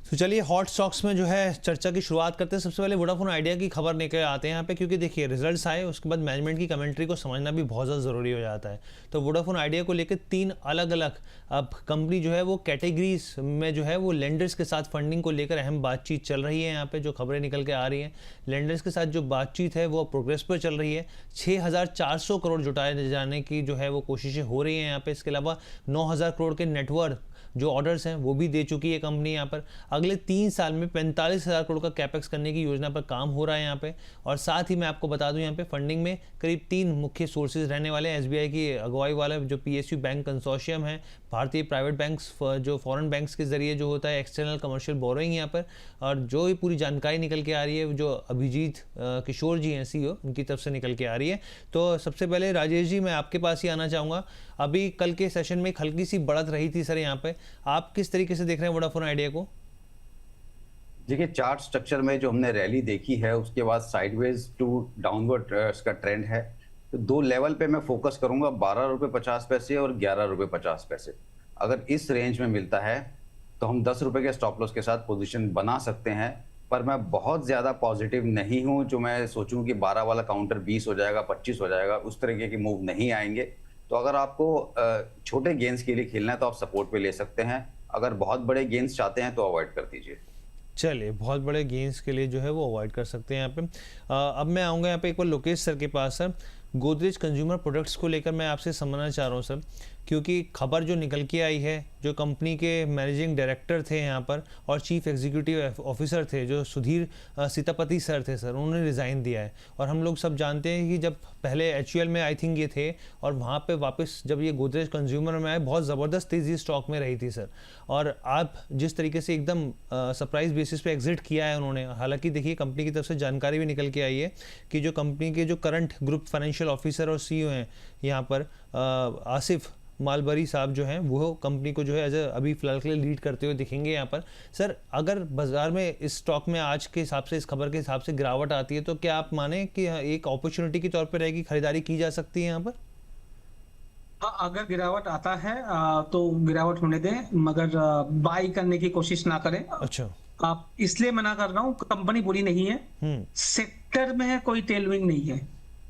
तो चलिए hot stocks में जो है चर्चा की शुरुआत करते हैं। सबसे पहले वोडाफोन आइडिया की खबर लेकर आते हैं यहाँ पे, क्योंकि देखिए रिजल्ट्स आए उसके बाद मैनेजमेंट की कमेंट्री को समझना भी बहुत ज़्यादा ज़रूरी हो जाता है। तो वोडाफोन आइडिया को लेकर 3 अलग अलग अब कंपनी जो है वो कैटेगरीज में जो है वो लेंडर्स के साथ फंडिंग को लेकर अहम बातचीत चल रही है। यहाँ पे जो खबरें निकल के आ रही हैं, लेंडर्स के साथ जो बातचीत है वो प्रोग्रेस पर चल रही है। 6,400 करोड़ जुटाए जाने की जो है वो कोशिशें हो रही हैं यहाँ पे। इसके अलावा 9,000 करोड़ के नेटवर्क जो ऑर्डर्स हैं वो भी दे चुकी है कंपनी। यहाँ पर अगले 3 साल में 45,000 करोड़ का कैपेक्स करने की योजना पर काम हो रहा है यहाँ पे। और साथ ही मैं आपको बता दूं यहाँ पे फंडिंग में करीब 3 मुख्य सोर्सेज रहने वाले हैं। एसबीआई की अगुवाई वाला जो पीएसयू बैंक कंसोर्शियम है, भारतीय प्राइवेट बैंक्स जो फॉरेन बैंक्स के जरिए जो होता है एक्सटर्नल कमर्शियल बोरोइंग यहाँ पर। और जो ये पूरी जानकारी निकल के आ रही है जो अभिजीत किशोर जी हैं सीईओ, उनकी तरफ से निकल के आ रही है। तो सबसे पहले राजेश जी मैं आपके पास ही आना चाहूँगा। अभी कल के सेशन में एक हल्की सी बढ़त रही थी सर यहाँ पे, आप किस तरीके से देख रहे हैं वोडाफोन आइडिया को? देखिए, चार्ट स्ट्रक्चर में जो हमने रैली देखी है उसके बाद साइडवेज टू डाउनवर्ड का ट्रेंड है। तो 2 लेवल पे मैं फोकस करूंगा, 12.50 रुपये और 11.50 रुपये। अगर इस रेंज में मिलता है तो हम 10 रुपये के स्टॉप लॉस के साथ पोजीशन बना सकते हैं। पर मैं बहुत ज़्यादा पॉजिटिव नहीं हूं जो मैं सोचूं कि 12 वाला काउंटर 20 हो जाएगा, 25 हो जाएगा, उस तरीके की मूव नहीं आएंगे। तो अगर आपको छोटे गेंस के लिए खेलना है तो आप सपोर्ट पे ले सकते हैं। अगर बहुत बड़े गेंस चाहते हैं तो अवॉइड कर दीजिए। चलिए, बहुत बड़े गेंस के लिए जो है वो अवॉइड कर सकते हैं यहाँ पे। अब मैं आऊँगा यहाँ पे एक बार लोकेश सर के पास। सर, गोदरेज कंज्यूमर प्रोडक्ट्स को लेकर मैं आपसे समझना चाह रहा हूँ सर, क्योंकि खबर जो निकल के आई है, जो कंपनी के मैनेजिंग डायरेक्टर थे यहाँ पर और चीफ एग्जीक्यूटिव ऑफिसर थे जो सुधीर सीतापति सर थे सर, उन्होंने रिज़ाइन दिया है। और हम लोग सब जानते हैं कि जब पहले HUL में आई थिंक ये थे और वहाँ पे वापस जब ये गोदरेज कंज्यूमर में आए बहुत ज़बरदस्त तेज़ी स्टॉक में रही थी सर। और आप जिस तरीके से एकदम सरप्राइज बेसिस पे एग्जिट किया है उन्होंने, हालांकि देखिए कंपनी की तरफ से जानकारी भी निकल के आई है कि जो कंपनी के जो करंट ग्रुप फाइनेंशियल ऑफिसर और CEO हैं यहाँ पर आसिफ मालबरी साहब जो हैं वो कंपनी को जो है एज अभी फिलहाल के लिए लीड करते हुए दिखेंगे यहाँ पर। सर, अगर बाजार में इस स्टॉक में आज के हिसाब से, इस खबर के हिसाब से गिरावट आती है तो क्या आप माने कि एक अपॉर्चुनिटी के तौर पर रहेगी, खरीदारी की जा सकती है यहाँ पर? हाँ, अगर गिरावट आता है तो गिरावट होने दें, मगर बाई करने की कोशिश ना करें। अच्छा, आप इसलिए मना कर रहा हूँ, कंपनी बुरी नहीं है, सेक्टर में कोई टेलविंड नहीं है।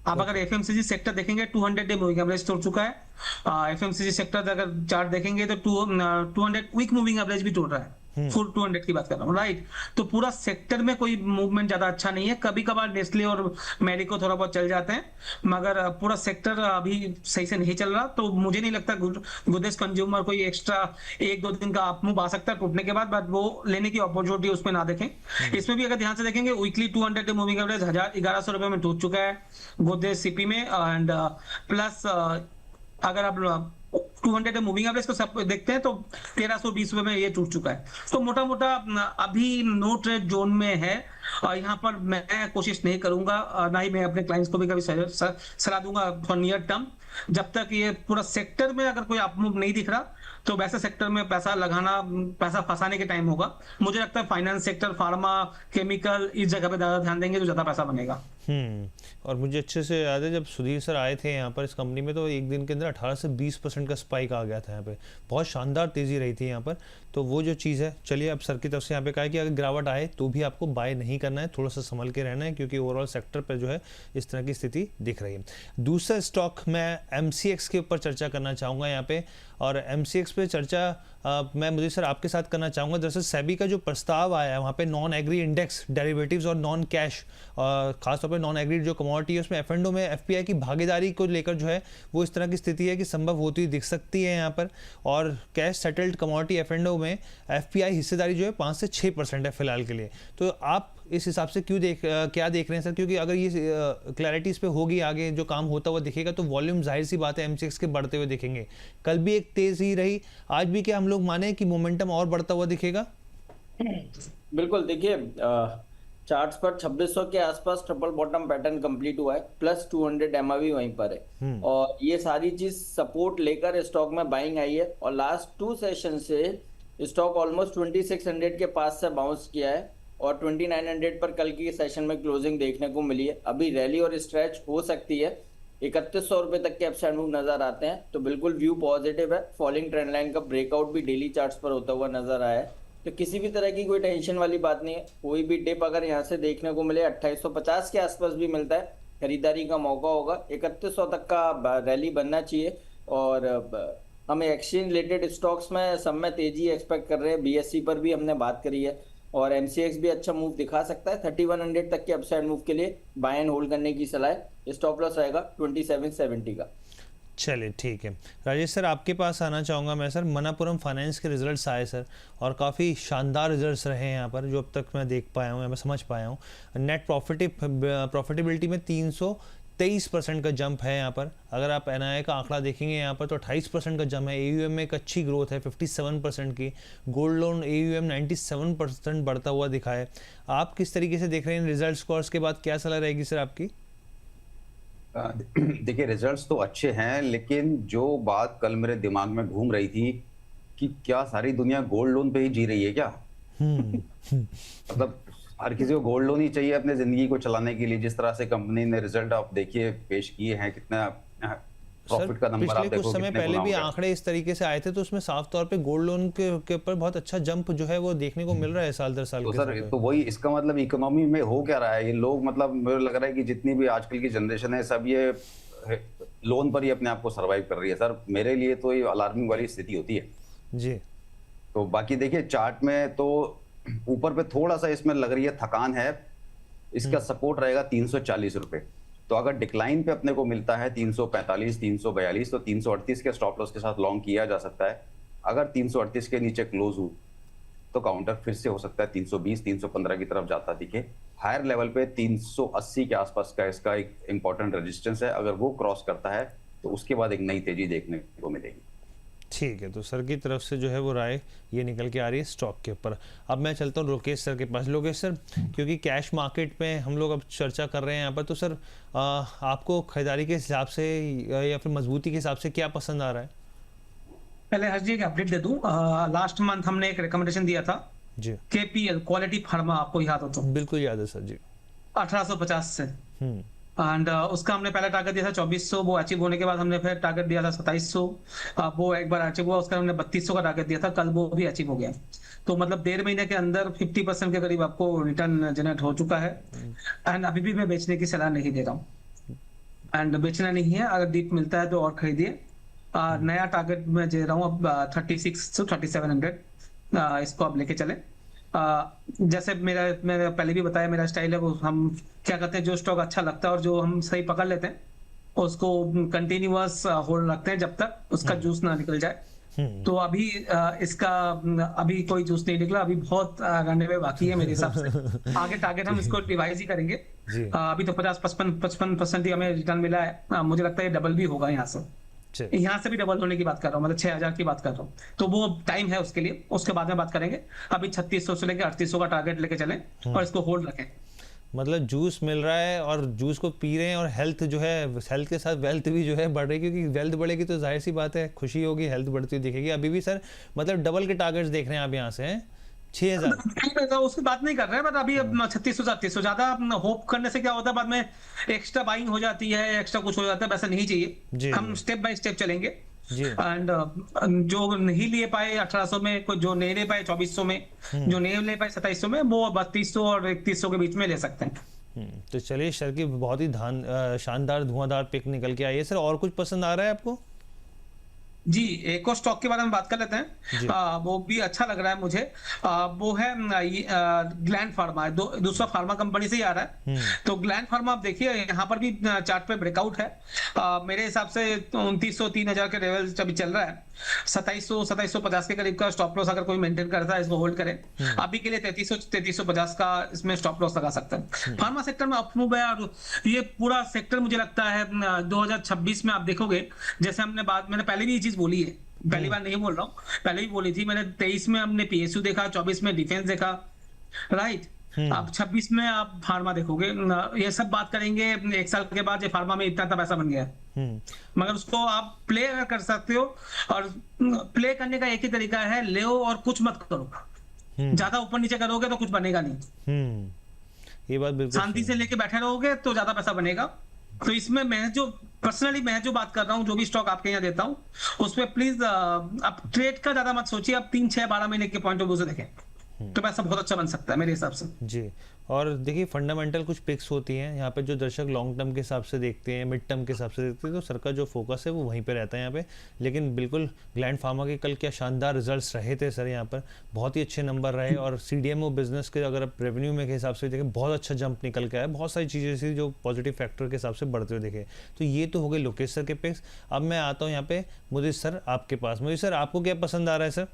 आप अगर एफएमसीजी सेक्टर देखेंगे 200 डे मूविंग एवरेज तोड़ चुका है। एफएमसीजी सेक्टर अगर चार्ट देखेंगे तो 200 वीक मूविंग एवरेज भी तोड़ रहा है। फुल 200 की बात कर रहा हूँ, राइट। तो पूरा सेक्टर में कोई मूवमेंट ज्यादा अच्छा नहीं है। कभी कभार नेस्ले और मैरिको थोड़ा बहुत चल जाते हैं, मगर पूरा सेक्टर अभी सही से नहीं चल रहा। तो मुझे नहीं लगता गोदरेज कंज्यूमर कोई एक्स्ट्रा 1-2 दिन का अप मूव आ सकता है टूटने के बाद, बट वो लेने की अपॉर्चुनिटी उसमें ना देखें। इसमें भी अगर ध्यान से देखेंगे वीकली 200 डे मूविंग एवरेज 1,100 रुपए में टूट चुका है गोदरेज सीपी में। एंड प्लस अगर आप 200 डे मूविंग एवरेज को सब देखते हैं तो 1,320 रुपए में ये टूट चुका है। तो मोटा मोटा अभी नो ट्रेड जोन में है। और यहाँ पर मैं कोशिश नहीं करूंगा, ना ही मैं अपने क्लाइंट्स को भी कभी सलाह दूंगा फॉर नियर टर्म। जब तक ये पूरा सेक्टर में अगर कोई अपमूव नहीं दिख रहा तो वैसे सेक्टर में पैसा लगाना पैसा फंसाने के टाइम होगा। मुझे लगता है फाइनेंस सेक्टर, फार्मा, केमिकल, इस जगह पे ज्यादा ध्यान देंगे तो ज्यादा पैसा बनेगा। और मुझे अच्छे से याद है जब सुधीर सर आए थे यहाँ पर इस कंपनी में तो एक दिन के अंदर 18 से 20% का स्पाइक आ गया था यहाँ पे, बहुत शानदार तेज़ी रही थी यहाँ पर। तो वो जो चीज़ है, चलिए अब सर की तरफ से यहाँ पे कहा है कि अगर गिरावट आए तो भी आपको बाय नहीं करना है, थोड़ा सा संभल के रहना है, क्योंकि ओवरऑल सेक्टर पर जो है इस तरह की स्थिति दिख रही है। दूसरा स्टॉक मैं MCX के ऊपर चर्चा करना चाहूँगा यहाँ पे। और MCX पे चर्चा मैं मुझे सर आपके साथ करना चाहूँगा। दरअसल सेबी का जो प्रस्ताव आया है वहाँ पे नॉन एग्री इंडेक्स डेरिवेटिव्स और नॉन कैश, खासतौर पर नॉन एग्री जो कमोडिटी है उसमें F&O में FPI की भागीदारी को लेकर जो है वो इस तरह की स्थिति है कि संभव होती दिख सकती है यहाँ पर। और कैश सेटल्ड कमोडिटी F&O में FPI हिस्सेदारी जो है 5 से 6% है फिलहाल के लिए। तो आप इस हिसाब से क्या देख रहे हैं सर? क्योंकि अगर ये क्लैरिटी इस पे होगी, आगे जो काम होता हुआ दिखेगा तो वॉल्यूम जाहिर सी बात है MCX के बढ़ते हुए दिखेंगे। कल भी एक तेजी रही, आज भी क्या हम लोग माने कि मोमेंटम और बढ़ता हुआ दिखेगा? बिल्कुल, देखिए चार्ट्स पर 2600 के आसपास ट्रिपल बॉटम पैटर्न कंप्लीट हुआ है, प्लस 200 MA भी वहीं पर है। और ये सारी चीज सपोर्ट लेकर स्टॉक में बाइंग आई है। और लास्ट 2 सेशन से स्टॉक ऑलमोस्ट 2600 के पास से बाउंस किया है और 2900 पर कल की सेशन में क्लोजिंग देखने को मिली है। अभी रैली और स्ट्रेच हो सकती है, 3100 रुपए तक के अपसाइड मूव नजर आते हैं, तो बिल्कुल व्यू पॉजिटिव है। फॉलिंग ट्रेंड लाइन का ब्रेकआउट भी डेली चार्ट्स पर होता हुआ नजर आया है। तो किसी भी तरह की कोई टेंशन वाली बात नहीं है। कोई भी डिप अगर यहाँ से देखने को मिले 2850 के आसपास भी मिलता है, खरीदारी का मौका होगा। 3100 तक का रैली बनना चाहिए। और हमें एक्सचेंज रिलेटेड स्टॉक्स में सब में तेजी एक्सपेक्ट कर रहे हैं। बीएससी पर भी हमने बात करी है और एमसीएक्स भी अच्छा मूव दिखा सकता है। 3100 तक के अपसाइड मूव के लिए बाय एंड होल्ड करने की सलाह है। स्टॉप लॉस रहेगा 2770 का। चलिए ठीक है राजेश सर, आपके पास आना चाहूँगा मैं सर। मनापुरम फाइनेंस के रिजल्ट्स आए सर और काफ़ी शानदार रिजल्ट्स रहे हैं यहाँ पर, जो अब तक मैं देख पाया हूँ या मैं समझ पाया हूँ। नेट प्रॉफिटेबिलिटी में 323% का जंप है यहाँ पर। अगर आप एनआईए का आंकड़ा देखेंगे यहाँ पर तो 28% का जंप है। एयूएम में एक अच्छी ग्रोथ है 57% की। गोल्ड लोन एयूएम 97% बढ़ता हुआ दिखा है। आप किस तरीके से देख रहे हैं रिजल्ट्स को, और उसके बाद क्या सलाह रहेगी सर आपकी? देखिए रिजल्ट्स तो अच्छे हैं, लेकिन जो बात कल मेरे दिमाग में घूम रही थी कि क्या सारी दुनिया गोल्ड लोन पे ही जी रही है क्या? मतलब हर किसी को गोल्ड लोन ही चाहिए अपने जिंदगी को चलाने के लिए। जिस तरह से कंपनी ने रिजल्ट आप देखिए पेश किए हैं, कितना प्रॉफिट का नंबर आप पिछले देखो, कुछ समय कितने पहले गुना भी हो गया। आंकड़े इस तरीके से आए थे तो उसमें साफ तौर पे गोल्ड लोन के ऊपर बहुत अच्छा जंप जो है वो देखने को मिल रहा है साल दर साल तो के सर साथ। तो वही इसका मतलब इकोनॉमी में हो क्या रहा है? ये लोग मतलब मुझे लग रहा है कि जितनी भी आजकल की जनरेशन है सब ये लोन पर ही अपने आप को सरवाइव कर रही है। सर मेरे लिए तो ये अलार्मिंग वाली स्थिति होती है जी। तो बाकी देखिए चार्ट में तो ऊपर पे थोड़ा सा इसमें लग रही है थकान है। इसका सपोर्ट रहेगा 340 रुपए। तो अगर डिक्लाइन पे अपने को मिलता है 345 342 तो 338 के स्टॉप लॉस के साथ लॉन्ग किया जा सकता है। अगर 338 के नीचे क्लोज हो तो काउंटर फिर से हो सकता है 320 315 की तरफ जाता दिखे। हायर लेवल पे 380 के आसपास का इसका एक इंपॉर्टेंट रेजिस्टेंस है। अगर वो क्रॉस करता है तो उसके बाद एक नई तेजी देखने को मिलेगी। ठीक है, तो सर की तरफ से जो है वो राय ये निकल के आ रही है स्टॉक के ऊपर। अब मैं चलता हूँ लोकेश सर के पास। लोकेश सर, क्योंकि कैश मार्केट में हम लोग अब चर्चा कर रहे हैं यहाँ पर, तो सर आपको खरीदारी के हिसाब से या फिर मजबूती के हिसाब से क्या पसंद आ रहा है? पहले हर जी एक अपडेट दे दूं। लास्ट मंथ हमने एक रिकमेंडेशन दिया था जी। केपीएल क्वालिटी फार्मा, आपको याद हो तो? बिल्कुल याद है सर जी। 1850 से एंड उसका हमने पहला टारगेट दिया था 2400। वो अचीव होने के बाद हमने फिर टारगेट दिया था 2700। वो एक बार अचीव हुआ, उसका हमने 3200 का टारगेट दिया था, कल वो भी अचीव हो गया। तो मतलब 1.5 महीने के अंदर 50% के करीब आपको रिटर्न जनरेट हो चुका है। एंड अभी भी मैं बेचने की सलाह नहीं दे रहा हूँ। एंड बेचना नहीं है, अगर डीप मिलता है तो और खरीदिए। नया टारगेट मैं दे रहा हूँ अब 36 to 3700। इसको आप लेके चले। जैसे मैंने पहले भी बताया, मेरा स्टाइल है वो, हम क्या करते हैं जो स्टॉक अच्छा लगता है और जो हम सही पकड़ लेते हैं उसको कंटिन्यूअस होल्ड रखते हैं जब तक उसका जूस ना निकल जाए। तो अभी इसका अभी कोई जूस नहीं निकला, अभी बहुत रनवे में बाकी है मेरे हिसाब से। आगे टारगेट हम इसको रिवाइज ही करेंगे। अभी तो 50-55% ही हमें रिटर्न मिला है। मुझे लगता है डबल भी होगा यहाँ से भी डबल होने की बात कर रहा हूँ, मतलब 6000 की बात कर रहा हूँ। तो वो टाइम है उसके लिए, उसके बाद में बात करेंगे। अभी 3600 से लेकर 3800 का टारगेट लेके चलें और इसको होल्ड रखें। मतलब जूस मिल रहा है और जूस को पी रहे हैं, और हेल्थ जो है, हेल्थ के साथ वेल्थ भी जो है बढ़ रही है, क्योंकि वेल्थ बढ़ेगी तो जाहिर सी बात है खुशी होगी, हेल्थ बढ़ती हुई दिखेगी। अभी भी सर मतलब डबल के टारगेट्स देख रहे हैं आप यहाँ से, हैं 6000। उसकी बात नहीं कर रहे हैं, बट अभी 3600 3700 ज्यादा होप करने से क्या होता है, बाद में एक्स्ट्रा बाइंग हो जाती है, एक्स्ट्रा कुछ हो जाता है। वैसा नहीं चाहिए, हम स्टेप बाय स्टेप चलेंगे। एंड जो नहीं ले पाए 1800 में, कोई जो नहीं ले पाए 2400 में, जो नहीं ले पाए 2700 में, वो 3200 और 3100 के बीच में ले सकते हैं। तो चलिए सर की बहुत ही शानदार धुआंधार पिक निकल के आई है। सर और कुछ पसंद आ रहा है आपको? जी, एक और स्टॉक के बारे में बात कर लेते हैं। वो भी अच्छा लग रहा है मुझे। वो है ग्लैंड फार्मा, दूसरा फार्मा कंपनी से ही आ रहा है। तो ग्लैंड फार्मा आप देखिए यहाँ पर भी चार्ट पे ब्रेकआउट है। मेरे हिसाब से 2900 3000 के लेवल अभी चल रहा है। 2750 के करीब का स्टॉप लॉस अगर कोई मेंटेन करता है, इसको होल्ड करे। अभी के लिए 3350 का इसमें स्टॉप लॉस लगा सकता है। फार्मा सेक्टर में अप मूव है और ये पूरा सेक्टर मुझे लगता है 2026 में आप देखोगे, जैसे मैंने पहले भी ये चीज बोली है, पहली बार नहीं बोल रहा हूँ, पहले भी बोली थी मैंने। 23 में हमने पीएसयू देखा, 24 में डिफेंस देखा, राइट। अब 26 में आप फार्मा देखोगे। ये सब बात करेंगे 1 साल के बाद, ये फार्मा में इतना पैसा बन गया है। मगर उसको आप प्ले कर सकते हो, और प्ले करने का एक ही तरीका है, ले और कुछ मत करो। ज्यादा ऊपर नीचे करोगे तो कुछ बनेगा नहीं। ये बात बिल्कुल शांति से लेके बैठे रहोगे तो ज्यादा पैसा बनेगा। तो इसमें मैं जो बात कर रहा हूँ, जो भी स्टॉक आपके यहाँ देता हूँ, उसमें प्लीज आप ट्रेड का ज्यादा मत सोचिए। आप 3 6 12 महीने के पॉइंट ऑफ व्यू से देखें। तो पैसा बहुत अच्छा बन सकता है मेरे हिसाब से। जी। और देखिए फंडामेंटल कुछ पिक्स होती हैं यहाँ पे, जो दर्शक लॉन्ग टर्म के हिसाब से देखते हैं, मिड टर्म के हिसाब से देखते हैं, तो सर का जो फोकस है वो वहीं पे रहता है यहाँ पे। लेकिन बिल्कुल ग्लैंड फार्मा के कल क्या शानदार रिजल्ट्स रहे थे सर, यहाँ पर बहुत ही अच्छे नंबर रहे। और सीडीएमओ बिजनेस के अगर आप रेवेन्यू में के हिसाब से देखें, बहुत अच्छा जंप निकल के आया, बहुत सारी चीज़ें ऐसी जो पॉजिटिव फैक्टर के हिसाब से बढ़ते हुए देखे। तो ये तो हो गए लोकेश सर के पिक्स। अब मैं आता हूँ यहाँ पे मुझे सर आपके पास। मुझे सर आपको क्या पसंद आ रहा है सर?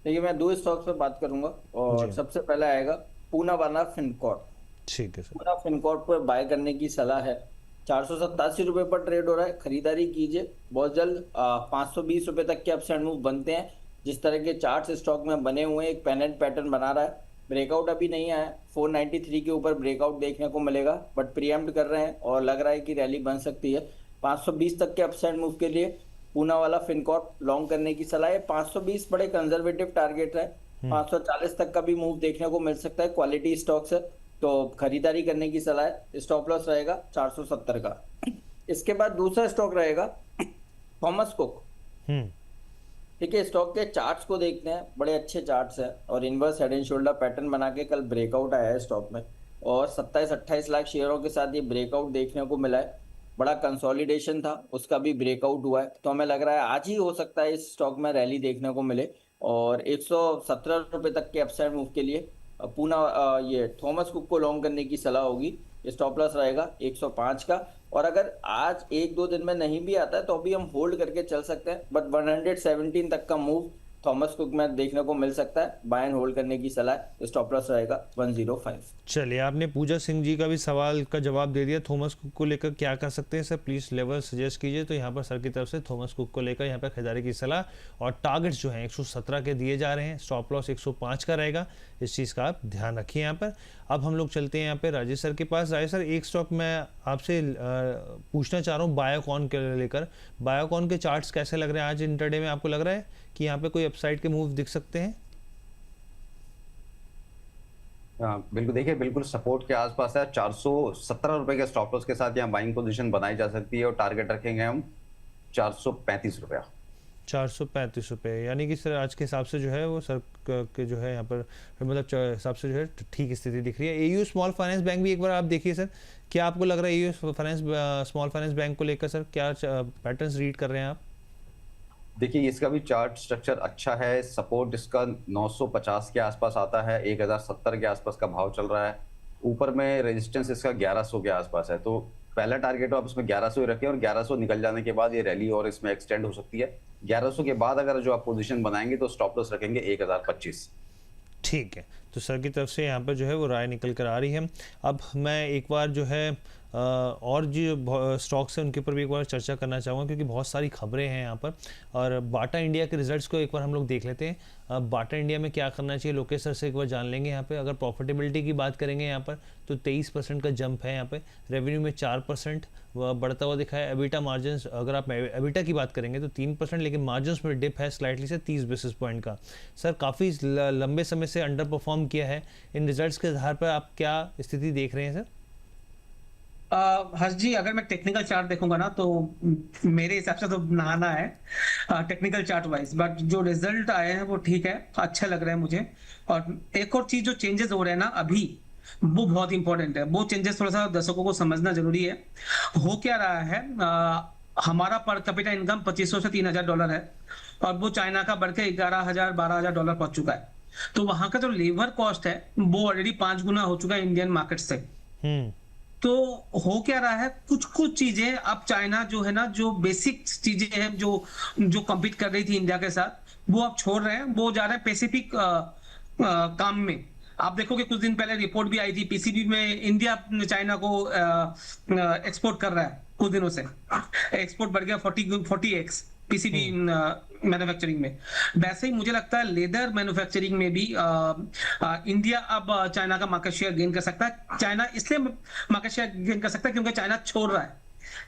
देखिए मैं 2 स्टॉक्स पे बात करूंगा, और सबसे पहला आएगा पूनावाला फिनकॉर्प। ठीक है सर। पूना फिनकॉर्प पर बाय करने की सलाह है। 487 रुपए पर ट्रेड हो रहा है, खरीदारी कीजिए। बहुत जल्द 520 रुपए तक के अपसाइड मूव बनते हैं। जिस तरह के चार्ट्स स्टॉक में बने हुए हैं, एक पेनेंट पैटर्न बना रहा है। ब्रेकआउट अभी नहीं आया, 493 के ऊपर ब्रेकआउट देखने को मिलेगा, बट प्रीएम्प्ट कर रहे हैं और लग रहा है कि रैली बन सकती है। 520 तक के अपसाइड मूव के लिए पूनावाला फिनकॉर्प लॉन्ग करने की सलाह है। 520 बड़े कंजर्वेटिव टारगेट है, 540 तक का भी मूव देखने को मिल सकता है। क्वालिटी स्टॉक्स है तो खरीदारी करने की सलाह है। स्टॉप लॉस रहेगा 470 का। इसके बाद दूसरा स्टॉक रहेगा थॉमस कुक। ठीक है, स्टॉक के चार्ट्स को देखते हैं, बड़े अच्छे चार्ट्स हैं और inverse head and shoulder pattern बना के कल ब्रेकआउट आया है स्टॉक में, और 27-28 लाख शेयरों के साथ ये ब्रेकआउट देखने को मिला है। बड़ा कंसोलिडेशन था, उसका भी ब्रेकआउट हुआ है, तो हमें लग रहा है आज ही हो सकता है इस स्टॉक में रैली देखने को मिले। और 117 रुपए तक के अपसाइड मूव के लिए ये थॉमस कुक को लॉन्ग करने की सलाह होगी। स्टॉप लॉस रहेगा 105 का। और अगर आज 1-2 दिन में नहीं भी आता है तो अभी हम होल्ड करके चल सकते हैं, बट 117 तक का मूव थॉमस कुक में देखने को मिल सकता है। बाय एंड होल्ड करने की सलाह। स्टॉप लॉस रहेगा 105। चलिए, आपने पूजा सिंह जी का भी सवाल का जवाब दे दिया। थॉमस कुक को लेकर क्या कर सकते हैं सर, प्लीज़ लेवल सजेस्ट कीजिए। तो यहाँ पर सर की तरफ से थॉमस कुक को लेकर यहाँ पर खरीदारी की सलाह, और टारगेट्स जो हैं 117 के दिए जा रहे हैं। स्टॉप लॉस 105 का रहेगा, इस चीज़ का आप ध्यान रखिए यहाँ पर। अब हम लोग चलते हैं यहाँ पे राजेश सर के पास। राजेश सर, एक स्टॉक मैं आपसे पूछना चाह रहा हूँ बायोकॉन के लेकर। बायोकॉन के चार्ट्स कैसे लग रहे हैं आज इंटरडे में? आपको लग रहा है कि यहाँ पे कोई अपसाइड के मूव दिख सकते हैं? बिल्कुल, देखिए बिल्कुल सपोर्ट के आसपास है। 417 रुपए के स्टॉप लॉस के साथ यहाँ बाइंग पोजीशन बनाई जा सकती है, और टारगेट रखेंगे हम 435 रुपया। 435 रुपये, यानी कि सर आज के हिसाब से जो है वो सर के जो है यहाँ पर मतलब हिसाब से जो है ठीक स्थिति दिख रही है। एयू स्मॉल फाइनेंस बैंक भी एक बार आप देखिए सर, क्या आपको लग रहा है एयू स्मॉल फाइनेंस बैंक को लेकर सर क्या पैटर्न्स रीड कर रहे हैं आप? देखिए इसका भी चार्ट स्ट्रक्चर अच्छा है। सपोर्ट इसका 950 के आसपास आता है, 1070 के आसपास का भाव चल रहा है। ऊपर में रेजिस्टेंस इसका 1100 के आसपास है, तो पहला टारगेट हो आप इसमें 1100 ही रखें, और 1100 निकल जाने के बाद ये रैली और इसमें एक्सटेंड हो सकती है। 1100 के बाद अगर जो आप पोजीशन बनाएंगे तो स्टॉप लॉस रखेंगे 1025। ठीक है, तो सर की तरफ से यहाँ पर जो है वो राय निकल कर आ रही है। अब मैं एक बार जो है और जो स्टॉक्स हैं उनके ऊपर भी एक बार चर्चा करना चाहूँगा, क्योंकि बहुत सारी खबरें हैं यहाँ पर। और बाटा इंडिया के रिजल्ट्स को एक बार हम लोग देख लेते हैं। अब बाटा इंडिया में क्या करना चाहिए, लोकेश सर से एक बार जान लेंगे यहाँ पे। अगर प्रॉफिटेबिलिटी की बात करेंगे यहाँ पर तो 23% का जंप है यहाँ पे। रेवेन्यू में 4% बढ़ता हुआ दिखा है। एबिटा मार्जिन, अगर आप एबिटा की बात करेंगे तो 3%, लेकिन मार्जिन में डिप है स्लाइटली से 30 बेसिस पॉइंट का। सर काफ़ी लंबे समय से अंडर परफॉर्म किया है। इन रिजल्ट्स के आधार पर आप क्या स्थिति देख रहे हैं सर? हर्ष जी, अगर मैं टेक्निकल चार्ट देखूंगा ना तो मेरे हिसाब से तो नहाना है टेक्निकल चार्ट वाइज, बट जो रिजल्ट आए हैं वो ठीक है, अच्छा लग रहा है मुझे। और एक और चीज जो चेंजेस हो रहे हैं ना अभी, वो बहुत इंपॉर्टेंट है। वो चेंजेस थोड़ा सा दर्शकों को समझना जरूरी है। हो क्या रहा है, हमारा पर कैपिटा इनकम 2500 से $3000 है, और वो चाइना का बढ़ के 11,000-12,000 पहुंच चुका है। तो वहां का जो लेबर कॉस्ट है वो ऑलरेडी 5 गुना हो चुका है इंडियन मार्केट से। तो हो क्या रहा है, कुछ चीजें अब चाइना जो है ना, जो बेसिक चीजें हैं जो कम्पीट कर रही थी इंडिया के साथ, वो अब छोड़ रहे हैं, वो जा रहे हैं पैसिफिक काम में। आप देखोगे कुछ दिन पहले रिपोर्ट भी आई थी, पीसीबी में इंडिया चाइना को एक्सपोर्ट कर रहा है कुछ दिनों से। एक्सपोर्ट बढ़ गया 40x पीसीबी मैन्युफैक्चरिंग में। वैसे ही मुझे लगता है लेदर मैन्युफैक्चरिंग में भी इंडिया अब चाइना का मार्केट शेयर गेन कर सकता है। चाइना इसलिए मार्केट शेयर गेन कर सकता है क्योंकि चाइना छोड़ रहा है।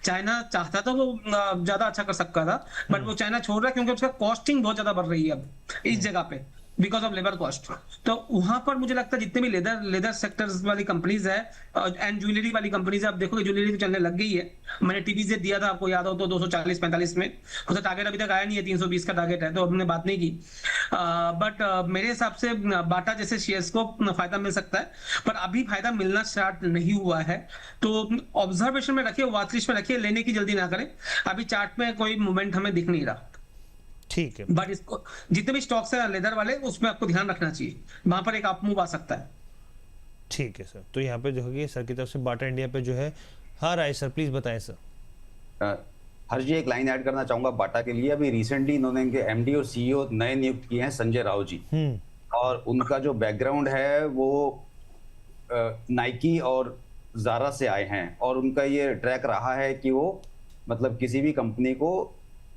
चाइना चाहता तो वो ज्यादा अच्छा कर सकता था, बट वो चाइना छोड़ रहा है क्योंकि उसका कॉस्टिंग बहुत ज्यादा बढ़ रही है अब इस जगह पे। Because of labour cost. तो वहां पर मुझे लगता है जितने भी लेदर सेक्टर्स वाली कंपनीज है एंड ज्वेलरी वाली कंपनीज है, आप देखोगे ज्वेलरी तो चलने लग गई है। मैंने टीवीजेड दिया था, आपको याद हो तो 240-45 में, उसका टारगेट अभी तक आया नहीं है, 320 का टारगेट है, तो हमने बात नहीं की। बट मेरे हिसाब से बाटा जैसे शेयर्स को फायदा मिल सकता है, पर अभी फायदा मिलना स्टार्ट नहीं हुआ है। तो ऑब्जर्वेशन में रखिए, वॉच लिस्ट में रखिए, लेने की जल्दी ना करें। अभी चार्ट में कोई मूवमेंट हमें दिख नहीं रहा, ठीक है। बट इसको जितने भी स्टॉक्स है लेदर वाले, उसमें आपको ध्यान रखना चाहिए, वहां पर एक अप मूव आ सकता है। ठीक है सर, तो यहाँ पे जो है सर की तरफ से बाटा इंडिया पे जो है हार आए सर, प्लीज बताएं सर। हर्ष जी, एक लाइन ऐड करना चाहूंगा बाटा के लिए। अभी रिसेंटली इन्होंने इनके एमडी और सीईओ नए नियुक्त किए हैं, संजय राव जी, और उनका जो बैकग्राउंड है वो नाइकी और जारा से आए हैं, और उनका ये ट्रैक रहा है कि वो मतलब किसी भी कंपनी को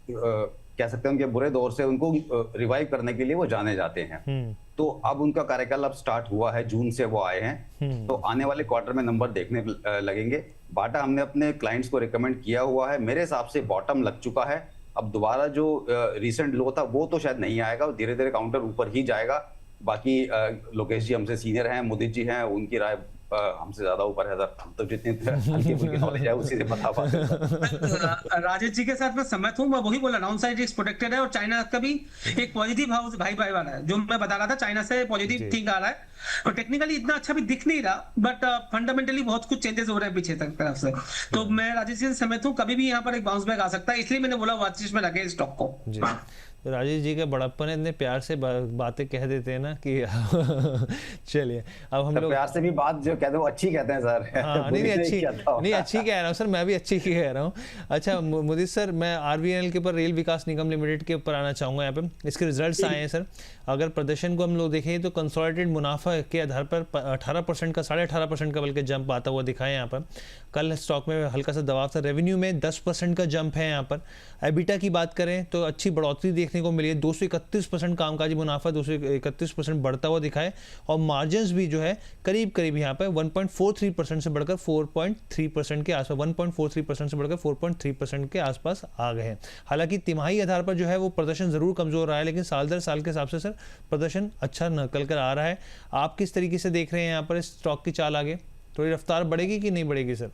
कह सकते हैं उनके बुरे दौर से उनको रिवाइव करने के लिए वो जाने जाते हैं। तो अब उनका कार्यकाल अब स्टार्ट हुआ है, जून से वो आए हैं, तो आने वाले क्वार्टर में नंबर देखने लगेंगे। बाटा हमने अपने क्लाइंट्स को रिकमेंड किया हुआ है, मेरे हिसाब से बॉटम लग चुका है। अब दोबारा जो रिसेंट लो था वो तो शायद नहीं आएगा, धीरे धीरे काउंटर ऊपर ही जाएगा। बाकी लोकेश जी हमसे सीनियर हैं, मुदित जी हैं, उनकी राय हमसे ज्यादा ऊपर है सर, हम तो जितनी हल्की फुल्की नॉलेज है उसी से बता पाते हैं। राजेश जी के साथ मैं सहमत हूँ, मैं वही बोला, डाउन साइड रिस्क प्रोटेक्टेड है, और चाइना का भी एक पॉजिटिव हाउस भाई वाला है, जो मैं बता रहा था, चाइना से पॉजिटिव थिंक आ रहा है, और टेक्निकली इतना अच्छा भी दिख नहीं रहा, बट फंडामेंटली बहुत कुछ चेंजेस हो रहे हैं पीछे तक तरफ से। तो मैं राजेश जी से सहमत हूँ, कभी भी यहाँ पर एक बाउंस बैक आ सकता है, इसलिए मैंने बोला वॉच लिस्ट में रखे स्टॉक को जी। तो राजेश जी का बड़प्पन इतने प्यार से बातें कह देते हैं ना कि चलिए अब हम लोग प्यार से भी बात जो कहते हैं वो अच्छी कहते हैं सर। हाँ, नहीं अच्छी कह रहा हूँ सर, मैं भी अच्छी कह रहा हूँ। अच्छा मुदित सर, मैं आरवीएनएल के ऊपर रेल विकास निगम लिमिटेड के ऊपर आना चाहूँगा। यहाँ पे इसके रिजल्ट्स आए हैं सर, अगर प्रदर्शन को हम लोग देखें तो कंसोलिडेटेड मुनाफा के आधार पर 18% का 18.5% का बल्कि जंप आता हुआ दिखा है यहाँ पर। कल स्टॉक में हल्का सा दबाव था, रेवेन्यू में 10% का जंप है यहाँ पर। एबिटा की बात करें तो अच्छी बढ़ोतरी देखने को मिली है, 231% कामकाजी मुनाफा 231% बढ़ता हुआ दिखा है, और मार्जिन्स भी जो है करीब यहाँ पे 1.43% से बढ़कर 4.3% के आसपास 1.43% से बढ़कर 4.3% के आसपास आ गए हैं। हालांकि तिमाही आधार पर जो है वो प्रदर्शन जरूर कमजोर रहा है, लेकिन साल दर साल के हिसाब से सर प्रदर्शन अच्छा निकल कर आ रहा है। आप किस तरीके से देख रहे हैं यहाँ पर इस स्टॉक की चाल? आगे थोड़ी रफ्तार बढ़ेगी कि नहीं बढ़ेगी सर?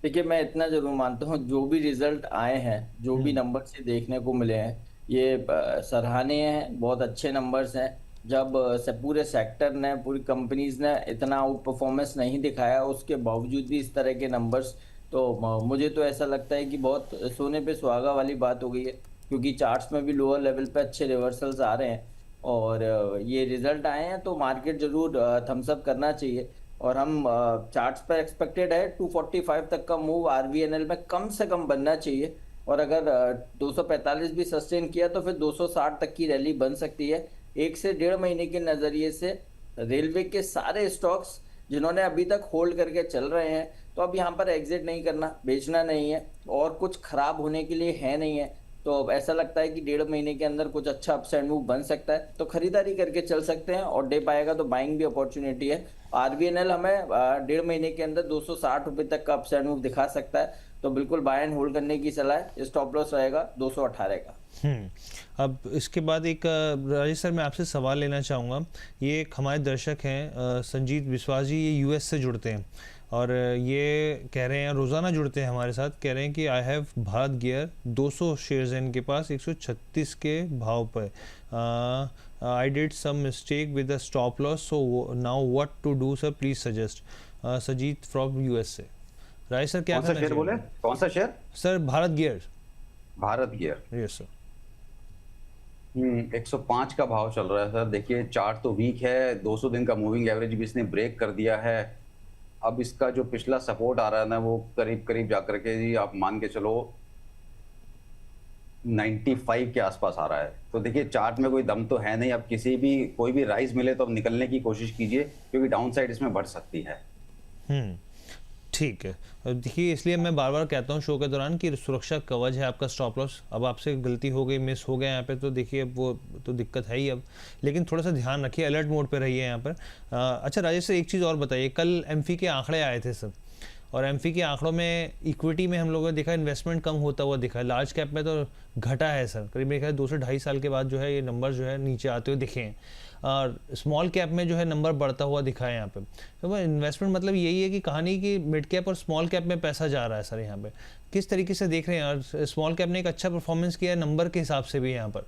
देखिए, मैं इतना जरूर मानता हूँ, जो भी रिजल्ट आए हैं, जो भी नंबर से देखने को मिले हैं, ये सराहनीय हैं, बहुत अच्छे नंबर्स हैं। जब से पूरे सेक्टर ने, पूरी कंपनीज ने इतना आउट परफॉर्मेंस नहीं दिखाया, उसके बावजूद भी इस तरह के नंबर्स, तो मुझे तो ऐसा लगता है कि बहुत सोने पे सुहागा वाली बात हो गई है, क्योंकि चार्ट्स में भी लोअर लेवल पे अच्छे रिवर्सल्स आ रहे हैं, और ये रिजल्ट आए हैं तो मार्केट जरूर थम्स अप करना चाहिए। और हम चार्ट्स पर एक्सपेक्टेड है 245 तक का मूव आरवीएनएल में कम से कम बनना चाहिए, और अगर 245 भी सस्टेन किया तो फिर 260 तक की रैली बन सकती है। 1 से 1.5 महीने के नज़रिए से रेलवे के सारे स्टॉक्स जिन्होंने अभी तक होल्ड करके चल रहे हैं, तो अब यहाँ पर एग्जिट नहीं करना, बेचना नहीं है, और कुछ खराब होने के लिए है नहीं है। तो ऐसा लगता है कि 1.5 महीने के अंदर कुछ अच्छा अपसाइड मूव बन सकता है, तो खरीदारी करके चल सकते हैं, और डे पाएगा तो बाइंग भी अपॉर्चुनिटी है। आरवीएनएल हमें 1.5 महीने के अंदर 260 रुपए तक का अपसाइड मूव दिखा सकता है, तो बिल्कुल बाय एंड होल्ड करने की सलाह है। स्टॉप लॉस रहेगा 218 का। अब इसके बाद एक राजेश सर, मैं आपसे सवाल लेना चाहूँगा। ये एक हमारे दर्शक हैं संजीत विश्वास जी, ये यूएस से जुड़ते हैं, और ये कह रहे हैं, रोज़ाना जुड़ते हैं हमारे साथ, कह रहे हैं कि I have Bharat gear 200 shares हैं इनके पास 136 के भाव पर। I did some mistake with the stop loss, so now what to do sir, please suggest. Sajeet from US से। राजेश सर, क्या कौन सा शेयर बोले? कौन सा share? Sir Bharat gear. Bharat gear, yes sir. 105 का भाव चल रहा है सर। देखिए, चार्ट तो वीक है, 200 दिन का मूविंग एवरेज भी इसने ब्रेक कर दिया है। अब इसका जो पिछला सपोर्ट आ रहा है ना, वो करीब जाकर के जी आप मान के चलो 95 के आसपास आ रहा है। तो देखिए, चार्ट में कोई दम तो है नहीं। अब कोई भी राइज मिले तो अब निकलने की कोशिश कीजिए, क्योंकि डाउन साइड इसमें बढ़ सकती है। ठीक है, देखिए इसलिए मैं बार बार कहता हूँ शो के दौरान कि सुरक्षा कवच है आपका स्टॉप लॉस। अब आपसे गलती हो गई, मिस हो गया यहाँ पे, तो देखिए वो तो दिक्कत है ही अब, लेकिन थोड़ा सा ध्यान रखिए, अलर्ट मोड पे रहिए यहाँ पर। अच्छा राजेश सर, एक चीज़ और बताइए, कल एमफी के आंकड़े आए थे सर, और एम्फी के आंकड़ों में इक्विटी में हम लोगों ने देखा इन्वेस्टमेंट कम होता हुआ दिखा है, लार्ज कैप में तो घटा है सर, करीब मेरे ख्याल 2 से 2.5 साल के बाद जो है ये नंबर जो है नीचे आते हुए दिखे हैं, और स्मॉल कैप में जो है नंबर बढ़ता हुआ दिखा है यहाँ पे। तो इन्वेस्टमेंट मतलब यही है कि कहानी की मिड कैप और स्मॉल कैप में पैसा जा रहा है सर, यहाँ पे किस तरीके से देख रहे हैं? और स्मॉल कैप ने एक अच्छा परफॉर्मेंस किया है नंबर के हिसाब से भी यहाँ पर।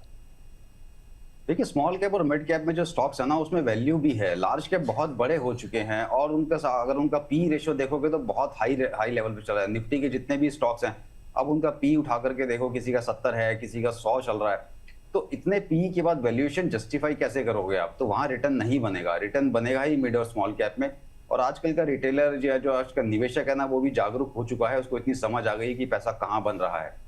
देखिए स्मॉल कैप और मिड कैप में जो स्टॉक्स है ना उसमें वैल्यू भी है, लार्ज कैप बहुत बड़े हो चुके हैं और उनका अगर उनका पी रेशियो देखोगे तो बहुत हाई लेवल पे चल रहा है। निफ्टी के जितने भी स्टॉक्स हैं अब उनका पी उठा करके देखो, किसी का 70 है, किसी का 100 चल रहा है। तो इतने पी के बाद वैल्यूएशन जस्टिफाई कैसे करोगे आप? तो वहां रिटर्न नहीं बनेगा, रिटर्न बनेगा ही मिड और स्मॉल कैप में। और आजकल का रिटेलर जो आज का निवेशक है ना वो भी जागरूक हो चुका है, उसको इतनी समझ आ गई कि पैसा कहाँ बन रहा है।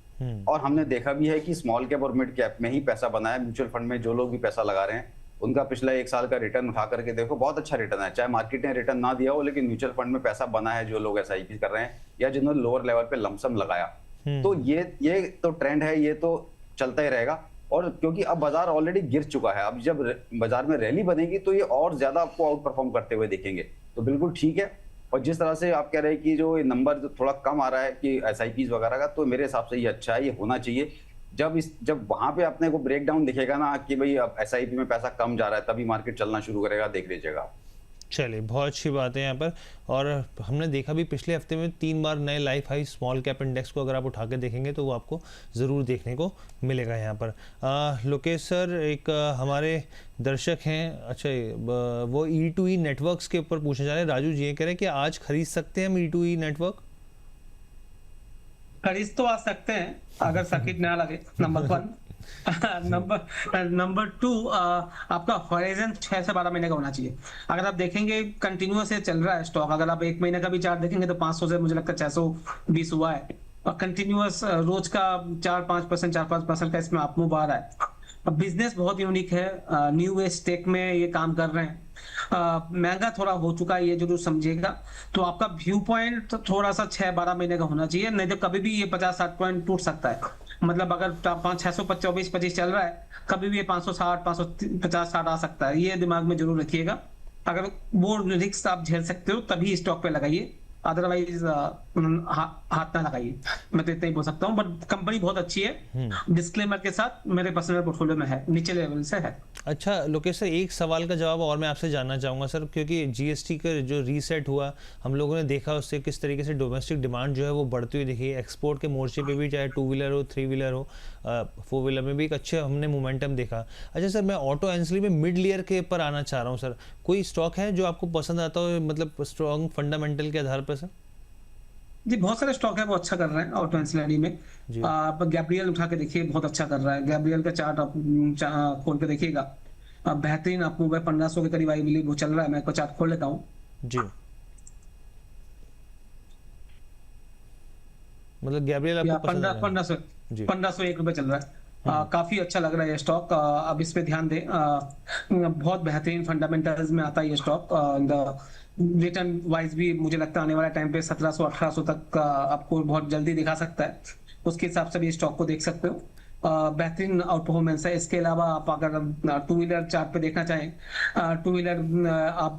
और हमने देखा भी है कि स्मॉल कैप और मिड कैप में ही पैसा बना है। म्यूचुअल फंड में जो लोग भी पैसा लगा रहे हैं उनका पिछला 1 साल का रिटर्न उठा करके देखो, बहुत अच्छा रिटर्न है। चाहे मार्केट ने रिटर्न ना दिया हो लेकिन म्यूचुअल फंड में पैसा बना है जो लोग एसआईपी कर रहे हैं या जिन्होंने लोअर लेवल पे लमसम लगाया। तो ये तो ट्रेंड है, ये तो चलता ही रहेगा। और क्योंकि अब बाजार ऑलरेडी गिर चुका है, अब जब बाजार में रैली बनेगी तो ये और ज्यादा आपको आउट परफॉर्म करते हुए दिखेंगे। तो बिल्कुल ठीक है। और जिस तरह से आप कह रहे हैं कि जो नंबर जो थोड़ा कम आ रहा है कि एसआईपीज वगैरह का, तो मेरे हिसाब से ये अच्छा है, ये होना चाहिए। जब वहां पे अपने को ब्रेक डाउन दिखेगा ना कि भाई अब एसआईपी में पैसा कम जा रहा है, तभी मार्केट चलना शुरू करेगा, देख लीजिएगा। चलिए बहुत अच्छी बात है यहाँ पर। और हमने देखा भी पिछले हफ्ते में 3 बार नए life high small cap index को अगर आप उठा के देखेंगे तो वो आपको ज़रूर देखने को मिलेगा यहाँ पर। लोकेश सर, एक हमारे दर्शक हैं, अच्छा वो E2E नेटवर्क्स के ऊपर पूछना चाह रहे हैं। राजू जी ये कह रहे हैं कि आज खरीद सकते हैं हम E2E नेटवर्क? खरीद तो आ सकते हैं अगर सर्किट ना लगे, नंबर 1। नंबर 2, आपका हॉराइजन 6 से 12 महीने का होना चाहिए। अगर आप देखेंगे कंटिन्यूअस से चल रहा है स्टॉक, अगर आप 1 महीने का भी चार्ट देखेंगे तो 500 से मुझे लगता है 620 हुआ है, और कंटिन्यूअस रोज का 4-5% का इसमें अप मूव आ रहा है। अब बिजनेस बहुत यूनिक है, न्यू एज टेक में ये काम कर रहे हैं, महंगा थोड़ा हो चुका है ये जरूर समझिएगा। तो आपका व्यू पॉइंट तो थोड़ा सा 6-12 महीने का होना चाहिए, नहीं तो कभी भी ये 50-60 पॉइंट टूट सकता है। मतलब अगर 624-25 चल रहा है, कभी भी ये 560, 550-60 आ सकता है, ये दिमाग में जरूर रखिएगा। अगर वो रिस्क आप झेल सकते हो तभी स्टॉक पे लगाइए, अदरवाइज हाथ ना लगाइए। मैं तो इतना ही बोल सकता हूँ, बट कंपनी बहुत अच्छी है, डिस्क्लेमर के साथ मेरे पर्सनल पोर्टफोलियो में है, नीचे लेवल से है। अच्छा लोकेश सर, एक सवाल का जवाब और मैं आपसे जानना चाहूँगा सर, क्योंकि जीएसटी का जो रीसेट हुआ हम लोगों ने देखा उससे किस तरीके से डोमेस्टिक डिमांड जो है वो बढ़ती हुई दिखी। एक्सपोर्ट के मोर्चे पे भी, चाहे 2 व्हीलर हो, 3 व्हीलर हो, 4 व्हीलर में भी एक अच्छे हमने मोमेंटम देखा। अच्छा सर, मैं ऑटो एंसिलरी में मिड लेयर के ऊपर आना चाह रहा हूँ सर, कोई स्टॉक है जो आपको पसंद आता हो, मतलब स्ट्रॉन्ग फंडामेंटल के आधार पर सर? जी बहुत सारे स्टॉक है वो अच्छा कर रहे हैं ऑटो एंसिलरी में। आप गैब्रियल उठा के देखिए, बहुत अच्छा कर रहा है। गैब्रियल का चार्ट आप खोल के देखिएगा, बेहतरीन आपको 1500 के करीब आई बिलीव वो चल रहा है। मैं चार्ट खोल लेता हूँ जी। मतलब गैब्रियल आपको पसंद है? 1501 रुपए चल रहा है। काफी अच्छा लग रहा है ये स्टॉक। अब इस पे ध्यान दें, बहुत बेहतरीन फंडामेंटल्स में आता है ये स्टॉक। रिटर्न वाइज भी मुझे लगता है आने वाले टाइम पे 1700-1800 तक आपको बहुत जल्दी दिखा सकता है, उसके हिसाब से भी स्टॉक को देख सकते हो। बेहतरीन आउट परफॉर्मेंस है। इसके अलावा आप अगर 2 व्हीलर चार्ट पे देखना चाहें, 2 व्हीलर आप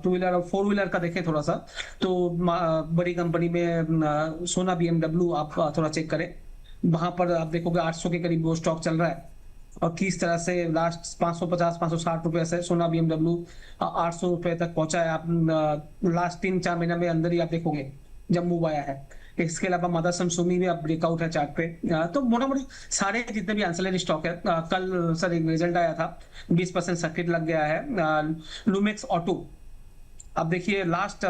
2 व्हीलर और 4 व्हीलर का देखें थोड़ा सा, तो बड़ी कंपनी में सोना BMW आप थोड़ा चेक करें, वहां पर आप देखोगे 800 के करीब वो स्टॉक चल रहा है, और किस तरह से लास्ट 550-560 रुपए से सोना BMW 800 रुपए तक पहुंचा है। आप लास्ट 3-4 महीने में अंदर ही आप देखोगे जब मूव आया है। इसके अलावा मदरसन सुमी में अब ब्रेकआउट है चार्ट पे। तो मोटा मोटी सारे जितने भी एंसिलरी स्टॉक है, कल सर एक रिजल्ट आया था, 20% सर्किट लग गया है। लुमेक्स ऑटो, अब देखिए लास्ट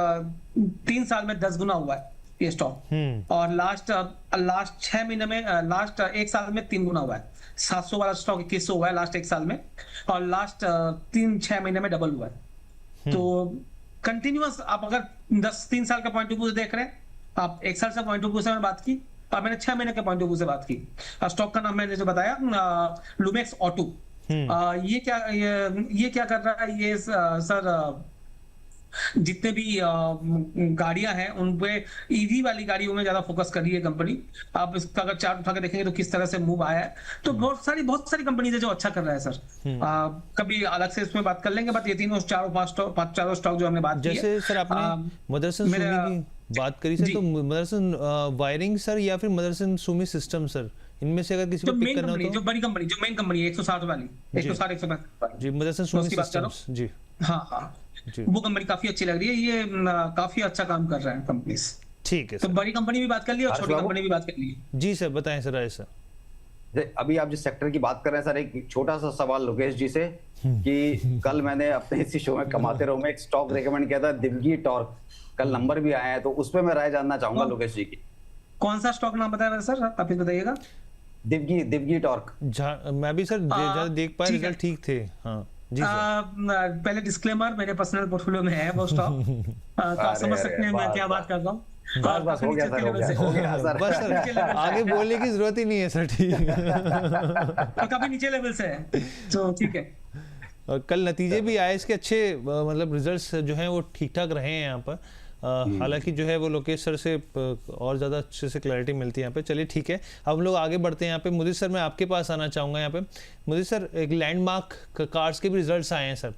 3 साल में 10 गुना हुआ है ये स्टॉक, और लास्ट 6 महीने में, लास्ट 1 साल में 3 गुना हुआ है। 700 वाला स्टॉक 2100 हुआ है लास्ट 1 साल में, और लास्ट 3-6 महीने में डबल हुआ है। तो कंटिन्यूअस आप अगर 3 साल का पॉइंट ऑफ व्यू से देख रहे हैं, आप 1 साल से पॉइंट ऑफ व्यू से मैंने बात की, और मैंने 6 महीने के पॉइंट ऑफ व्यू से बात की। स्टॉक का नाम मैंने जो बताया लुमेक्स ऑटो। ये क्या कर रहा है ये सर, जितने भी गाड़ियां हैं उन पे ईवी वाली गाड़ियों में ज्यादा फोकस कर रही है कंपनी। आप इसका अगर चार्ट उठा के देखेंगे तो किस तरह से मूव आया है, तो बहुत सारी कंपनीज है जो अच्छा कर रहा है सर। कभी अलग से इसमें बात कर लेंगे, बट ये तीनों चारों स्टॉक जो हमने बात की है। जैसे सर आपने मदरसन सुमी की बात करी सर, जी। तो मदरसन वायरिंग सर या फिर मदरसन सुमी सिस्टम सर, इनमें से अगर किसी जो को पिक मेन करना कंपनी, हो जो तो? बड़ी कंपनी, जो मेन कंपनी है 160 वाली, जी। 160 165 वाली, जी, मदरसन मैं सुमी उसकी बात कर रहा सिस्टम्स जी। हाँ हाँ, जी वो कंपनी काफी अच्छी लग रही है। ये काफी अच्छा काम कर रहा है कंपनी। ठीक है तो सर। बड़ी कंपनी भी बात कर ली और हर्ष छोटी बाबू? कंपनी भी बात कर ली। जी सर, बताएं सर राजेश सर। अभी आप जिस सेक्टर की बात कर रहे हैं सर, एक छोटा सा सवाल लोकेश जी से कि कल मैंने अपने इसी शो में कमाते रहो में एक स्टॉक रेकमेंड किया था, दिवगी टॉर्क। कल नंबर भी आया है, तो उसपे मैं राय जानना चाहूंगा लोकेश जी की। कौन सा स्टॉक नाम बताया सर, आप प्लीज बताइएगा। दिवगी टॉर्क। मैं भी सर ज्यादा देख पाया, ठीक है। रिजल्ट ठीक थे। हाँ जी सर। पहले डिस्क्लेमर, मेरे पर्सनल पोर्टफोलियो में है वो स्टॉक। तो आप समझ अरे, सकते हैं मैं बस, क्या बात बस। कर रहा हूँ। बस बस हो गया सर, हो गया, हो गया सर। बस सर, आगे बोलने की जरूरत ही नहीं है सर। ठीक और काफी नीचे लेवल से है, तो ठीक है। और कल नतीजे भी आए इसके अच्छे, मतलब रिजल्ट्स जो हैं वो ठीक ठाक रहे हैं यहाँ पर। हालांकि जो है वो लोकेश सर से और ज़्यादा अच्छे से क्लैरिटी मिलती है यहाँ पे। चलिए ठीक है, अब हम लोग आगे बढ़ते हैं यहाँ पे। मुदीर सर, मैं आपके पास आना चाहूँगा यहाँ पे। मुदीर सर, एक लैंडमार्क कार्स के भी रिजल्ट्स आए हैं सर,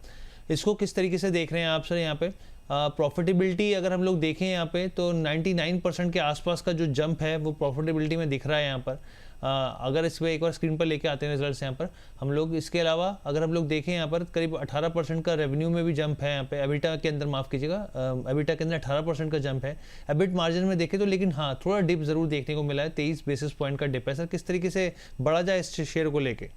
इसको किस तरीके से देख रहे हैं आप सर? यहाँ पे प्रॉफिटेबिलिटी अगर हम लोग देखें यहाँ पे तो 99% के आसपास का जो जंप है वो प्रॉफिटेबिलिटी में दिख रहा है यहाँ पर। अगर इस पर एक बार स्क्रीन पर लेके आते हैं रिजल्ट्स यहाँ पर हम लोग, इसके अलावा अगर हम लोग देखें यहाँ पर करीब 18% का रेवेन्यू में भी जंप है यहाँ पे। एबिटा के अंदर, माफ़ कीजिएगा, एबिटा के अंदर 18% का जंप है। एबिट मार्जिन में देखें तो लेकिन हाँ, थोड़ा डिप जरूर देखने को मिला है, 23 बेसिस पॉइंट का डिप है सर। किस तरीके से बढ़ा जाए इस शेयर को लेके?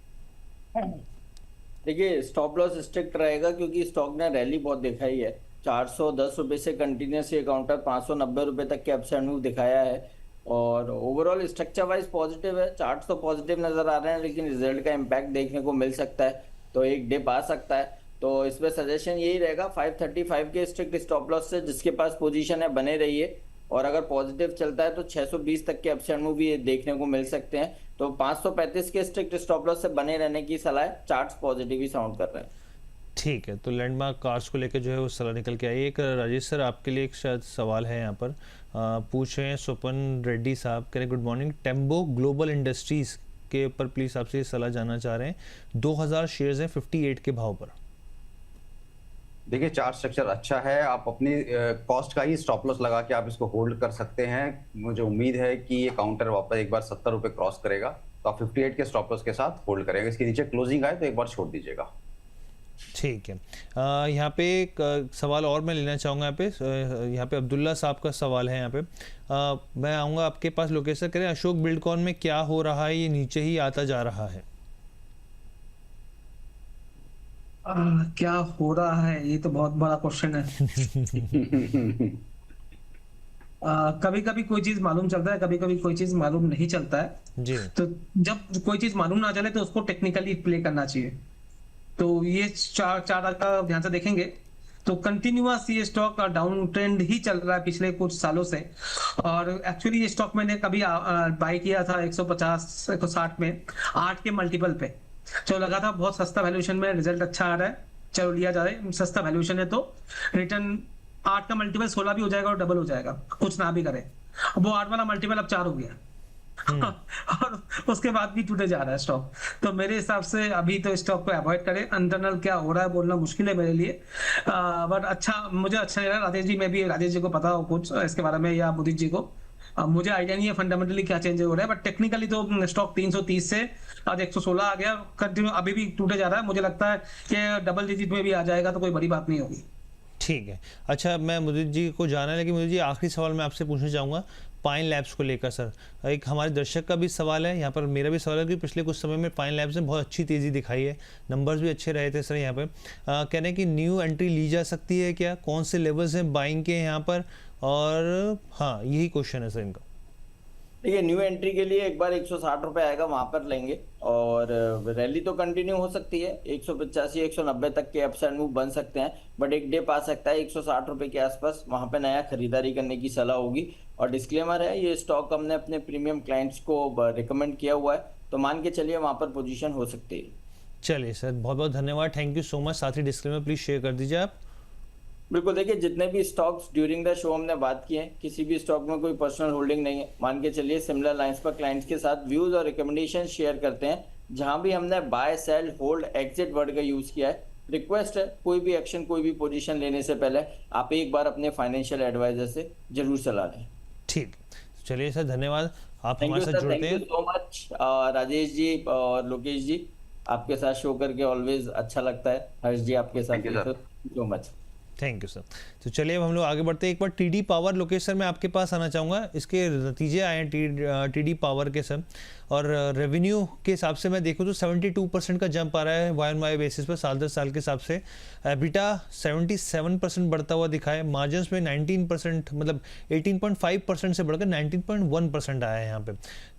देखिए, स्टॉप लॉस स्ट्रिक्ट रहेगा क्योंकि स्टॉक ने रैली बहुत दिखाई है। 410 रुपए से कंटिन्यूस ये काउंटर 590 रुपए तक के अपसाइड मूव दिखाया है और ओवरऑल स्ट्रक्चर वाइज पॉजिटिव है। चार्ट्स तो पॉजिटिव नजर आ रहे हैं लेकिन रिजल्ट का इम्पैक्ट देखने को मिल सकता है, तो एक डिप आ सकता है। तो इसमें सजेशन यही रहेगा 535 के स्ट्रिक्ट स्टॉप लॉस से जिसके पास पोजीशन है बने रहिए, और अगर पॉजिटिव चलता है तो 620 तक के अपसाइड मूव भी देखने को मिल सकते हैं। तो 535 के स्ट्रिक्ट स्टॉप लॉस से बने रहने की सलाह है। चार्ट्स पॉजिटिव ही साउंड कर रहे हैं। ठीक है, तो लैंडमार्क कार्स को लेकर जो है वो सलाह निकल के आई। एक राजेश सर आपके लिए एक शायद सवाल है यहाँ पर, पूछ रहे हैं स्वपन रेड्डी साहब, कह रहे गुड मॉर्निंग, टेम्बो ग्लोबल इंडस्ट्रीज के ऊपर प्लीज आपसे ये सलाह जानना चाह रहे हैं। 2000 शेयर्स हैं 58 के भाव पर। देखिए, चार्ट स्ट्रक्चर अच्छा है, आप अपनी कॉस्ट का ही स्टॉप लॉस लगा के आप इसको होल्ड कर सकते हैं। मुझे उम्मीद है कि ये काउंटर वापस एक बार 70 रुपए क्रॉस करेगा, तो आप 58 के स्टॉप लॉस के साथ होल्ड करेंगे। इसके नीचे क्लोजिंग आए तो एक बार छोड़ दीजिएगा। ठीक है, यहाँ पे एक सवाल और मैं लेना चाहूँगा यहाँ पे अब्दुल्ला साहब का सवाल है यहाँ पे। मैं आऊँगा आपके पास। लोकेश सर कह रहे हैं अशोक बिल्डकॉन में क्या हो रहा है, ये नीचे ही आता जा रहा है। क्या हो रहा है, ये तो बहुत बड़ा क्वेश्चन है। कभी कभी कोई चीज मालूम चलता है, कभी कभी कोई चीज मालूम नहीं चलता है जी। तो जब कोई चीज मालूम ना चले तो उसको टेक्निकली प्ले करना चाहिए। तो ये चार का ध्यान से देखेंगे तो कंटिन्यूअस ये स्टॉक डाउन ट्रेंड ही चल रहा है पिछले कुछ सालों से। और एक्चुअली ये स्टॉक मैंने कभी बाय किया था 150 160 में 8 के मल्टीपल पे, तो लगा था बहुत सस्ता वैल्यूएशन में, रिजल्ट अच्छा आ रहा है, चलो लिया जाए, सस्ता वैल्यूएशन है तो रिटर्न 8 का मल्टीपल 16 भी हो जाएगा और डबल हो जाएगा, कुछ ना भी करे। वो 8 वाला मल्टीपल अब 4 हो गया। और उसके बाद भी टूटे जा रहा है स्टॉक। तो मेरे हिसाब से अभी तो स्टॉक को अवॉइड करें। इंटरनल क्या हो रहा है बोलना मुश्किल है मेरे लिए, बट अच्छा, मुझे अच्छा लग रहा है। राजेश जी, मैं भी राजेश जी को पता हो कुछ इसके बारे में या मुदीर जी को, मुझे आइडिया नहीं है फंडामेंटली क्या चेंज हो रहा है, बट टेक्निकली तो स्टॉक 330 से आज 116 आ गया, कंटिन्यू अभी भी टूटे जा रहा है। मुझे लगता है कि डबल डिजिट में भी आ जाएगा तो कोई बड़ी बात नहीं होगी। ठीक है, अच्छा, मैं मुदीर जी को जाना है, लेकिन मुदीर जी आखिरी सवाल मैं आपसे पूछना चाहूँगा पाइन लैब्स को लेकर सर। एक हमारे दर्शक का भी सवाल है यहाँ पर, मेरा भी सवाल है कि पिछले कुछ समय में पाइन लैब्स ने बहुत अच्छी तेज़ी दिखाई है, नंबर्स भी अच्छे रहे थे सर यहाँ पे। कह रहे हैं कि न्यू एंट्री ली जा सकती है क्या, कौन से लेवल्स हैं बाइंग के यहाँ पर, और हाँ यही क्वेश्चन है सर इनका। देखिए, न्यू एंट्री के लिए एक बार 160 रुपए आएगा, वहां पर लेंगे, और रैली तो कंटिन्यू हो सकती है, 185 190 तक के अपसाइड मूव बन सकते हैं, बट एक डिप आ सकता है 160 रुपए के आसपास, वहां पे नया खरीदारी करने की सलाह होगी। और डिस्क्लेमर है, ये स्टॉक हमने अपने प्रीमियम क्लाइंट्स को रिकमेंड किया हुआ है, तो मान के चलिए वहां पर पोजीशन हो सकती है। चलिए सर, बहुत बहुत धन्यवाद, थैंक यू सो मच। साथ ही डिस्क्लेमर प्लीज शेयर कर दीजिए आप। बिल्कुल, देखिए, जितने भी स्टॉक्स ड्यूरिंग द शो हमने बात की है, किसी भी स्टॉक में कोई पर्सनल होल्डिंग नहीं है। मान के चलिए सिमिलर लाइंस पर क्लाइंट्स के साथ व्यूज और रिकमेंडेशन शेयर करते हैं। जहां भी हमने buy sell hold exit word का यूज किया है रिक्वेस्ट है, कोई भी एक्शन, कोई भी पोजीशन लेने से पहले आप एक बार अपने फाइनेंशियल एडवाइजर से जरूर सलाह लें। ठीक, चलिए सर, धन्यवाद, आप थैंक हमारे यू साथ सर, जुड़ते थैंक यू हैं। सो मच राजेश जी और लोकेश जी, आपके साथ शो करके ऑलवेज अच्छा लगता है। हर्ष जी आपके साथ Thank you, sir. So much. Thank you sir. तो चलिए अब हम लोग आगे बढ़ते हैं। एक बार टीडी पावर, लोकेश सर मैं आपके पास आना चाहूँगा, इसके नतीजे आए हैं टीडी पावर के सर, और रेवेन्यू के हिसाब से मैं देखूँ तो 72% का जंप आ रहा है वाई ऑन वाई बेसिस पर साल दर साल के हिसाब से। एबिटा 77% बढ़ता हुआ दिखा है, मार्जिन्स में 19%, मतलब 18.5% से बढ़कर 19.1% आया है यहाँ पे,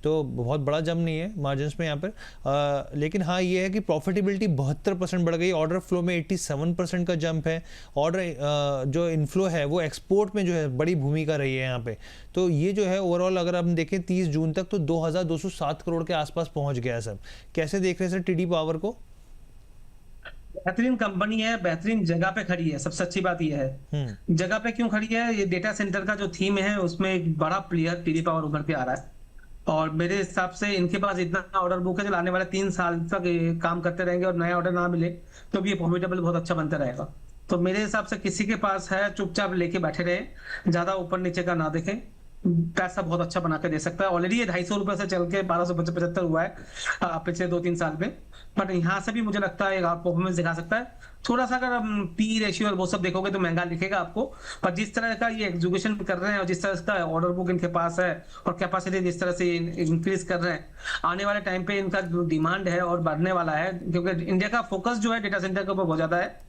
तो बहुत बड़ा जंप नहीं है मार्जिन्स में यहाँ पर। लेकिन हाँ ये है कि प्रॉफिटेबिलिटी 72% बढ़ गई, ऑर्डर फ्लो में 87% का जंप है, ऑर्डर जो इनफ्लो है वो एक्सपोर्ट में जो है बड़ी भूमिका रही है यहाँ पे। तो ये जो है ओवरऑल अगर हम देखें 30 जून तक तो 2207 करोड़ के आसपास पहुंच गया है सर। कैसे देख रहे हैं सर टीडी पावर को? बेहतरीन कंपनी है, बेहतरीन जगह पे खड़ी है, सबसे अच्छी बात यह है। जगह पे क्यों खड़ी है, ये डेटा सेंटर का जो थीम है उसमें एक बड़ा प्लेयर टीडी पावर उभर के आ रहा है, और मेरे हिसाब से इनके पास इतना ऑर्डर बुक है जो आने वाले 3 साल तक ये काम करते रहेंगे, और नया ऑर्डर ना मिले तो भी ये प्रॉफिटेबल बहुत अच्छा बनता रहेगा। तो मेरे हिसाब से किसी के पास है चुपचाप लेके बैठे रहे, ज्यादा ऊपर नीचे का ना देखें, पैसा बहुत अच्छा बना के दे सकता है। ऑलरेडी ये 250 रुपए से चल के 1275 हुआ है पिछले 2-3 साल में, बट यहाँ से भी मुझे लगता है आप परफॉर्मेंस दिखा सकता है। थोड़ा सा अगर पी रेशियो और वो सब देखोगे तो महंगा दिखेगा आपको, पर जिस तरह का ये एग्जीक्यूशन कर रहे हैं और जिस तरह का ऑर्डर बुक इनके पास है और कैपेसिटी जिस तरह से इंक्रीज कर रहे हैं, आने वाले टाइम पे इनका जो डिमांड है और बढ़ने वाला है, क्योंकि इंडिया का फोकस जो है डेटा सेंटर के ऊपर बहुत ज्यादा है।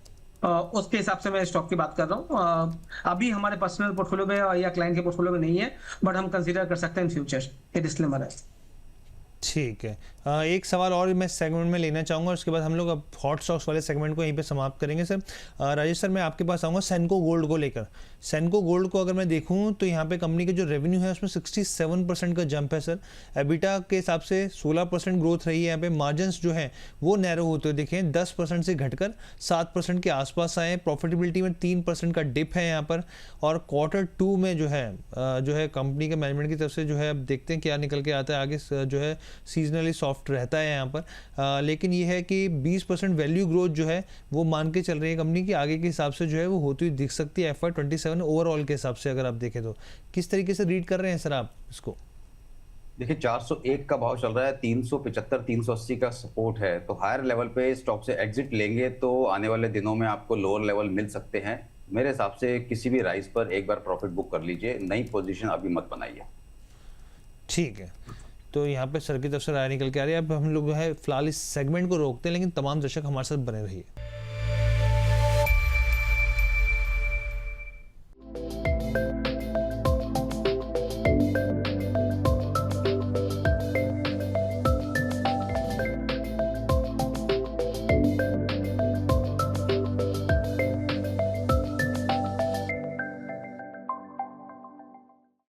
उसके हिसाब से मैं स्टॉक की बात कर रहा हूँ। अभी हमारे पर्सनल पोर्टफोलियो में या क्लाइंट के पोर्टफोलियो में नहीं है, बट हम कंसीडर कर सकते हैं इन फ्यूचर, ये डिस्क्लेमर है। ठीक है, एक सवाल और मैं सेगमेंट में लेना चाहूँगा, उसके बाद हम लोग अब हॉट स्टॉक्स वाले सेगमेंट को यहीं पे समाप्त करेंगे सर। राजेश सर मैं आपके पास आऊँगा सेनको गोल्ड को लेकर। सेनको गोल्ड को अगर मैं देखूँ तो यहाँ पे कंपनी के जो रेवेन्यू है उसमें 67% का जंप है सर। एबिटा के हिसाब से 16% ग्रोथ रही है यहाँ पे। मार्जिन्स जो है वो नैरो होते हुए देखें, 10% से घटकर 7% के आसपास आए। प्रॉफिटेबिलिटी में 3% का डिप है यहाँ पर, और Q2 में जो है कंपनी के मैनेजमेंट की तरफ से जो है अब देखते हैं क्या निकल के आता है आगे, जो है सीजनली सॉफ्ट रहता है यहाँ पर। लेकिन ये है कि 20% वैल्यू ग्रोथ जो है वो मान के चल रही है कंपनी की, आगे के हिसाब से जो है वो होती हुई दिख सकती है FY27 ओवरऑल के हिसाब से अगर आप देखें तो। किस तरीके से रीड कर रहे हैं सर आप इसको? देखिए 401 का भाव चल रहा है, 375 380 का सपोर्ट है, तो हायर लेवल पे स्टॉक से एग्जिट लेंगे तो आने वाले दिनों में आपको लोअर लेवल मिल सकते हैं। मेरे हिसाब से किसी भी राइस पर एक बार प्रॉफिट बुक कर लीजिए, नई पोजीशन अभी मत बनाइए। ठीक है, तो यहाँ पे सर की तरफ से राय निकल के आ रही है। अब हम लोग जो है फिलहाल इस सेगमेंट को रोकते हैं, लेकिन तमाम दर्शक हमारे साथ बने रहिए।